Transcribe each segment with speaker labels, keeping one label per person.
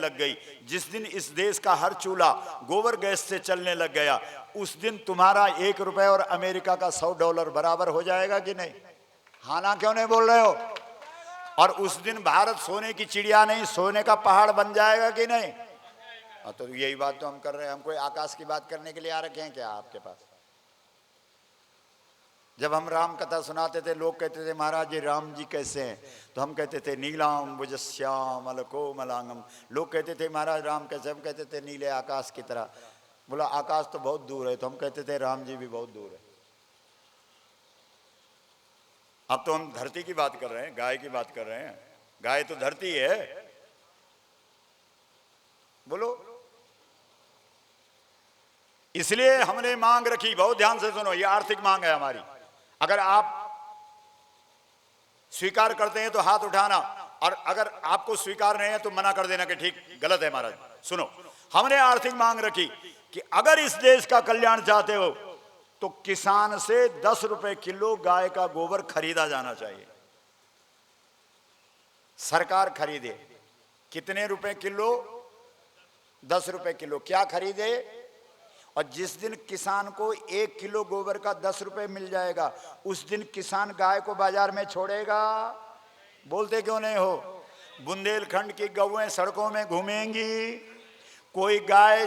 Speaker 1: लग गई, जिस दिन इस देश का हर चूल्हा गोबर गैस से चलने लग गया, उस दिन तुम्हारा 1 रुपए और अमेरिका का $100 बराबर हो जाएगा कि नहीं? हाँ ना, क्यों नहीं बोल रहे हो? और उस दिन भारत सोने की चिड़िया नहीं, सोने का पहाड़ बन जाएगा कि नहीं? तो यही बात तो हम कर रहे हैं। हम कोई आकाश की बात करने के लिए आ रखे हैं क्या आपके पास? जब हम राम कथा सुनाते थे, लोग कहते थे महाराज ये राम जी कैसे हैं, तो हम कहते थे नीलाम भुजश्यामल कोमलांगम। लोग कहते थे महाराज राम कैसे, हम कहते थे नीले आकाश की तरह। बोला आकाश तो बहुत दूर है, तो हम कहते थे राम जी भी बहुत दूर है। अब तो हम धरती की बात कर रहे हैं, गाय की बात कर रहे हैं। गाय तो धरती है। बोलो, इसलिए हमने मांग रखी, बहुत ध्यान से सुनो, ये आर्थिक मांग है हमारी। अगर आप स्वीकार करते हैं तो हाथ उठाना, और अगर आपको स्वीकार नहीं है तो मना कर देना कि ठीक गलत है महाराज। सुनो, हमने आर्थिक मांग रखी कि अगर इस देश का कल्याण चाहते हो तो किसान से 10 रुपए किलो गाय का गोबर खरीदा जाना चाहिए। सरकार खरीदे। कितने रुपए किलो? 10 रुपए किलो। क्या खरीदे? और जिस दिन किसान को 1 किलो गोबर का 10 रुपए मिल जाएगा, उस दिन किसान गाय को बाजार में छोड़ेगा? बोलते क्यों नहीं हो? बुंदेलखंड की गौएं सड़कों में घूमेंगी, कोई गाय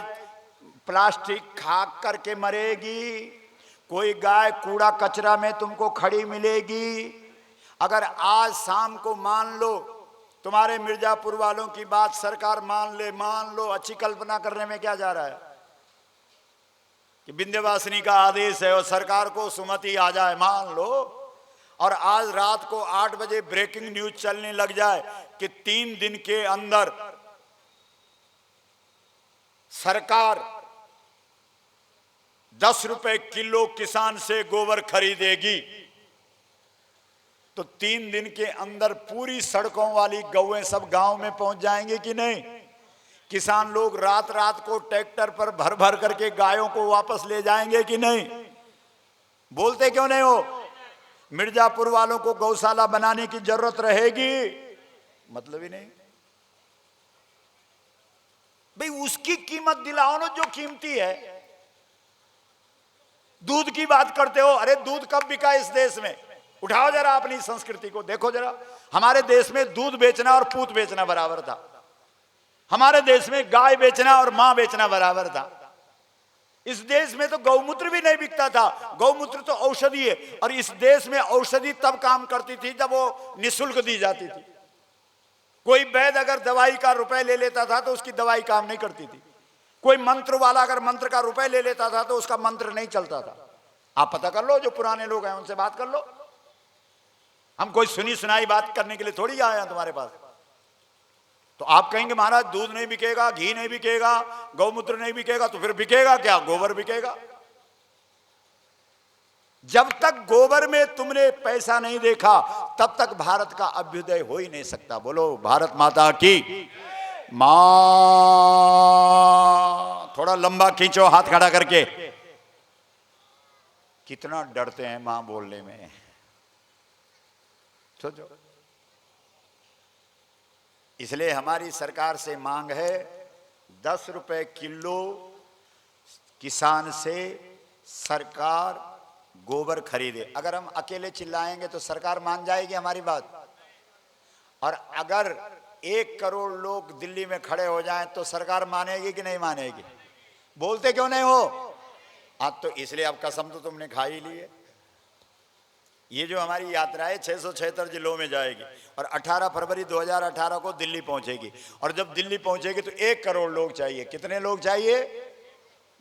Speaker 1: प्लास्टिक खा करके मरेगी, कोई गाय कूड़ा कचरा में तुमको खड़ी मिलेगी। अगर आज शाम को मान लो तुम्हारे मिर्जापुर वालों की बात सरकार मान ले, मान लो, अच्छी कल्पना करने में क्या जा रहा है कि विंध्यवासिनी का आदेश है और सरकार को सुमति आ जाए, मान लो, और आज रात को 8 बजे ब्रेकिंग न्यूज चलने लग जाए कि 3 दिन के अंदर सरकार 10 रुपए किलो किसान से गोबर खरीदेगी, तो 3 दिन के अंदर पूरी सड़कों वाली गौएं सब गांव में पहुंच जाएंगे कि नहीं? किसान लोग रात रात को ट्रैक्टर पर भर भर करके गायों को वापस ले जाएंगे कि नहीं? बोलते क्यों नहीं हो? मिर्जापुर वालों को गौशाला बनाने की जरूरत रहेगी? मतलब ही नहीं भाई। उसकी कीमत दिलाओ ना जो कीमती है। दूध की बात करते हो, अरे दूध कब बिका इस देश में? उठाओ जरा अपनी संस्कृति को, देखो जरा। हमारे देश में दूध बेचना और पूत बेचना बराबर था। हमारे देश में गाय बेचना और मां बेचना बराबर था। इस देश में तो गौमूत्र भी नहीं बिकता था। गौमूत्र तो औषधि है, और इस देश में औषधि तब काम करती थी जब वो निःशुल्क दी जाती थी। कोई वैद्य अगर दवाई का रुपए ले लेता था तो उसकी दवाई काम नहीं करती थी। कोई मंत्र वाला अगर मंत्र का रुपए ले लेता था तो उसका मंत्र नहीं चलता था। आप पता कर लो, जो पुराने लोग हैं उनसे बात कर लो। हम कोई सुनी सुनाई बात करने के लिए थोड़ी आए हैं तुम्हारे पास। तो आप कहेंगे महाराज दूध नहीं बिकेगा, घी नहीं बिकेगा, गौमूत्र नहीं बिकेगा, तो फिर बिकेगा क्या? गोबर बिकेगा। जब तक गोबर में तुमने पैसा नहीं देखा तब तक भारत का अभ्युदय हो ही नहीं सकता। बोलो भारत माता की मां। थोड़ा लंबा खींचो हाथ खड़ा करके। कितना डरते हैं मां बोलने में, सोचो। इसलिए हमारी सरकार से मांग है 10 रुपए किलो किसान से सरकार गोबर खरीदे। अगर हम अकेले चिल्लाएंगे तो सरकार मान जाएगी हमारी बात, और अगर 1 करोड़ लोग दिल्ली में खड़े हो जाएं तो सरकार मानेगी कि नहीं मानेगी? बोलते क्यों नहीं हो? आज तो इसलिए अब कसम तो तुमने खा ही ली है। ये जो हमारी यात्रा है 676 जिलों में जाएगी और 18 फरवरी 2018 को दिल्ली पहुंचेगी। और जब दिल्ली पहुंचेगी तो 1 करोड़ लोग चाहिए। कितने लोग चाहिए?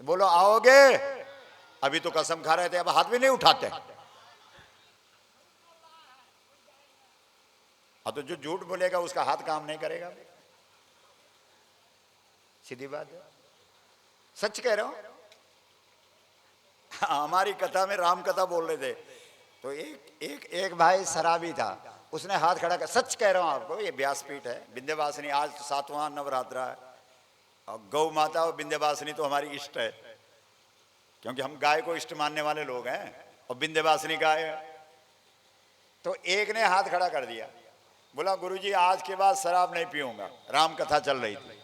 Speaker 1: बोलो आओगे? अभी तो कसम खा रहे थे, अब हाथ भी नहीं उठाते। हाँ, तो जो झूठ बोलेगा उसका हाथ काम नहीं करेगा। सीधी बात है, सच कह रहा हूं। हमारी कथा में राम कथा बोल रहे थे तो एक भाई शराबी था, उसने हाथ खड़ा कर, सच कह रहा हूं आपको, ये व्यासपीठ है विंध्यवासिनी, आज 7वां नवरात्रा है और गौ माता और विंध्यवासिनी तो हमारी इष्ट है, क्योंकि हम गाय को इष्ट मानने वाले लोग हैं और विंध्यवासिनी गाय है। तो एक ने हाथ खड़ा कर दिया, बोला गुरुजी आज के बाद शराब नहीं पीऊंगा। राम कथा चल रही थी।